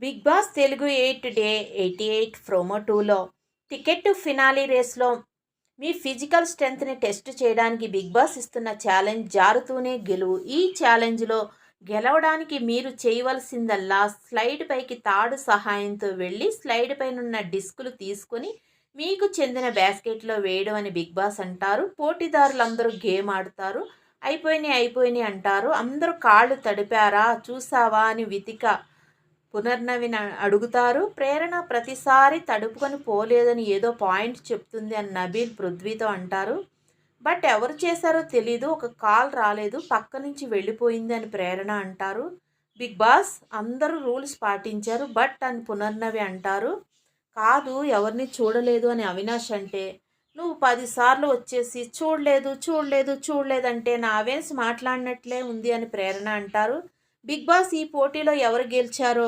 Big Boss Telugu 8 day 88 promo 2లో ticket to finale రేస్లో మీ ఫిజికల్ స్ట్రెంగ్త్ని టెస్ట్ చేయడానికి బిగ్ బాస్ ఇస్తున్న ఛాలెంజ్ జారుతూనే గెలువు. ఈ ఛాలెంజ్లో గెలవడానికి మీరు చేయవలసిందల్లా స్లైడ్ పైకి తాడు సహాయంతో వెళ్ళి స్లైడ్ పైనున్న డిస్కులు తీసుకొని మీకు చెందిన బ్యాస్కెట్లో వేయడం అని బిగ్ బాస్ అంటారు. పోటీదారులందరూ గేమ్ ఆడుతారు. అయిపోయినాయి అంటారు. అందరూ కాళ్ళు తడిపారా చూసావా అని పునర్నవిని అడుగుతారు. ప్రేరణ ప్రతిసారి తడుపుకొని పోలేదని ఏదో పాయింట్ చెప్తుంది అని నబీల్ పృథ్వీతో అంటారు. బట్ ఎవరు చేశారో తెలీదు, ఒక కాల్ రాలేదు, పక్క నుంచి వెళ్ళిపోయింది అని ప్రేరణ అంటారు. బిగ్ బాస్ అందరూ రూల్స్ పాటించారు బట్ అని పునర్నవి అంటారు. కాదు, ఎవరిని చూడలేదు అని అవినాష్ అంటే, నువ్వు 10 సార్లు వచ్చేసి చూడలేదంటే నా అవేన్స్ మాట్లాడినట్లే ఉంది అని ప్రేరణ అంటారు. బిగ్ బాస్ ఈ పోటీలో ఎవరు గెలిచారో